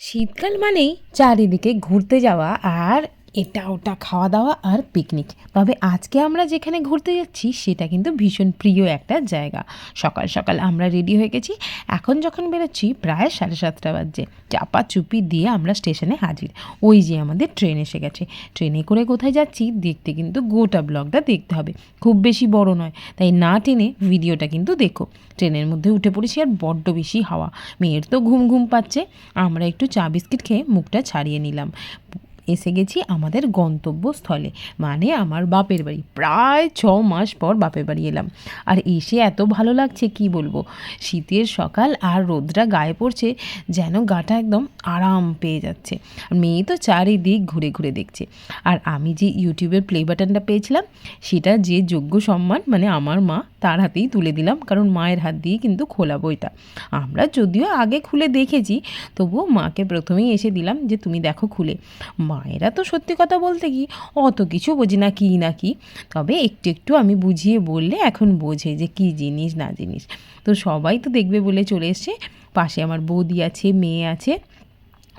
শীতকাল মানেই চারিদিকে ঘুরতে যাওয়া আর এটা ওটা খাওয়া দাওয়া আর পিকনিক। তবে আজকে আমরা যেখানে ঘুরতে যাচ্ছি সেটা কিন্তু ভীষণ প্রিয় একটা জায়গা। সকাল সকাল আমরা রেডি হয়ে গেছি। এখন যখন বেরোচ্ছি প্রায় 7:30 বাজছে। চাপা চুপি দিয়ে আমরা স্টেশনে হাজির। ওই যে আমাদের ট্রেন এসে গেছে। ট্রেনে করে কোথায় যাচ্ছি দেখতে কিন্তু গোটা ব্লগটা দেখতে হবে। খুব বেশি বড় নয়, তাই না টেনে ভিডিওটা কিন্তু দেখো। ট্রেনের মধ্যে উঠে পড়েছি আর বড্ড বেশি হাওয়া। মেয়ের তো ঘুম ঘুম পাচ্ছে। আমরা একটু চা বিস্কিট খেয়ে মুখটা ছাড়িয়ে নিলাম। এসে গেছি আমাদের গন্তব্যস্থলে, মানে আমার বাপের বাড়ি। প্রায় 6 মাস পর বাপের বাড়ি এলাম, আর এসে এত ভালো লাগছে কি বলবো। শীতের সকাল আর রোদটা গায়ে পড়ছে, যেন গাটা একদম আরাম পেয়ে যাচ্ছে। মেয়ে তো চারিদিক ঘুরে ঘুরে দেখছে। আর আমি যে ইউটিউবের প্লে বাটনটা পেয়েছিলাম, সেটা যে যোগ্য সম্মান, মানে আমার মা তার হাতেই তুলে দিলাম, কারণ মায়ের হাত দিয়ে কিন্তু খোলা বইটা। আমরা যদিও আগে খুলে দেখেছি, তবুও মাকে প্রথমেই এসে দিলাম যে তুমি দেখো খুলে। মায়েরা তো সত্যি কথা বলতে কি অত কিছু বোঝে না, কি না কি, তবে একটু একটু আমি বুঝিয়ে বললে এখন বোঝে যে কি জিনিস না জিনিস। তো সবাই তো দেখবে বলে চলে এসছে। পাশে আমার বৌদি আছে, মেয়ে আছে।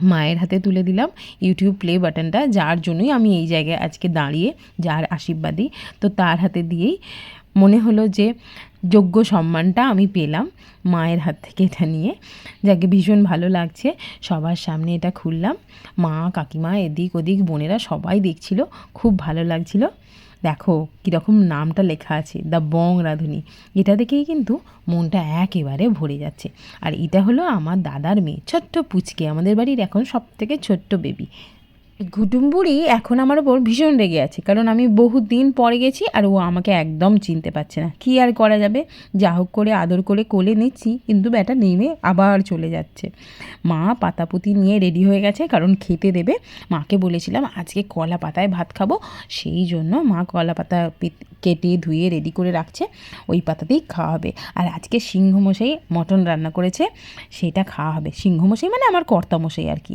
মায়ের হাতে তুলে দিলাম ইউটিউব প্লে বাটনটা, যার জন্যই আমি এই জায়গায় আজকে দাঁড়িয়ে, যার আশীর্বাদী। তো তার হাতে দিয়েই মনে হলো যে যোগ্য সম্মানটা আমি পেলাম মায়ের হাত থেকে এটা নিয়ে। যাকে ভীষণ ভালো লাগছে। সবার সামনে এটা খুললাম। মা, কাকিমা, এদিক ওদিক বোনেরা সবাই দেখছিল, খুব ভালো লাগছিল। দেখো কীরকম নামটা লেখা আছে, দ্য বং রাঁধুনি। এটা দেখেই কিন্তু মনটা একেবারে ভরে যাচ্ছে। আর এটা হলো আমার দাদার মেয়ে, ছোট্ট পুচকে, আমাদের বাড়ির এখন সবথেকে ছোট্ট বেবি। ঘুটুম্বুড়ি এখন আমার ওপর ভীষণ রেগে আছে, কারণ আমি বহু দিন পরে গেছি আর ও আমাকে একদম চিনতে পারছে না। কী আর করা যাবে, যা হোক করে আদর করে কোলে নিচ্ছি, কিন্তু ব্যাটা নেমে আবার চলে যাচ্ছে। মা পাতাপুতি নিয়ে রেডি হয়ে গেছে, কারণ খেতে দেবে। মাকে বলেছিলাম আজকে কলা পাতায় ভাত খাবো, সেই জন্য মা কলা পাতা কেটে ধুয়ে রেডি করে রাখছে। ওই পাতাতেই খাওয়া হবে। আর আজকে সিংহমশাই মটন রান্না করেছে, সেটা খাওয়া হবে। সিংহমশাই মানে আমার কর্তামশাই আর কি।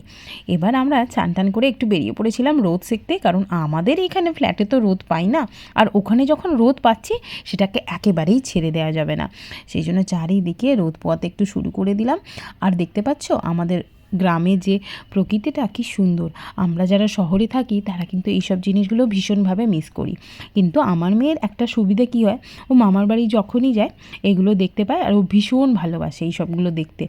এবার আমরা চান টান করে একটু বেরিয়ে পড়েছিলাম রোদ সেঁকতে, কারণ আমাদের এখানে ফ্ল্যাটে তো রোদ পাই না, আর ওখানে যখন রোদ পাচ্ছি সেটাকে একেবারেই ছেড়ে দেওয়া যাবে না। সেই জন্য চারিদিকে রোদ পোয়াতে একটু শুরু করে দিলাম। আর দেখতে পাচ্ছ আমাদের গ্রামে যে প্রকৃতিটা কী সুন্দর। আমরা যারা শহরে থাকি তারা কিন্তু এইসব জিনিসগুলো ভীষণভাবে মিস করি। কিন্তু আমার মেয়ের একটা সুবিধা কী হয়, ও মামার বাড়ি যখনই যায় এগুলো দেখতে পায়, আর ও ভীষণ ভালোবাসে এই সবগুলো দেখতে।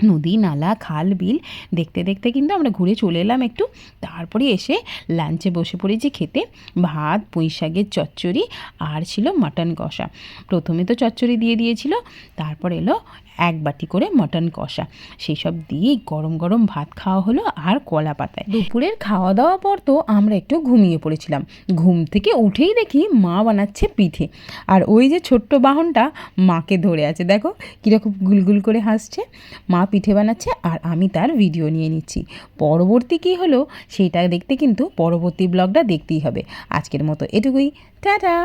নদী, নালা, খাল, বিল দেখতে দেখতে কিন্তু আমরা ঘুরে চলে এলাম একটু। তারপরে এসে লাঞ্চে বসে পড়েছি খেতে। ভাত, পুঁই শাকের চচ্চড়ি, আর ছিল মাটন কষা। প্রথমে তো চচ্চড়ি দিয়ে দিয়েছিল, তারপর এলো 1 বাটি করে মটন কষা। সেই সব দিয়েই গরম গরম ভাত খাওয়া হলো, আর কলা পাতায়। দুপুরের খাওয়া দাওয়া পর তো আমরা একটু ঘুমিয়ে পড়েছিলাম। ঘুম থেকে উঠেই দেখি মা বানাচ্ছে পিঠে, আর ওই যে ছোট্ট বাহনটা মাকে ধরে আছে, দেখো কীরকম গুলগুল করে হাসছে। মা পিঠে বানাচ্ছে আর আমি তার ভিডিও নিয়ে নিচ্ছি। পরবর্তী কী হলো সেটা দেখতে কিন্তু পরবর্তী ব্লগটা দেখতেই হবে। আজকের মতো এটুকুই, টাটা।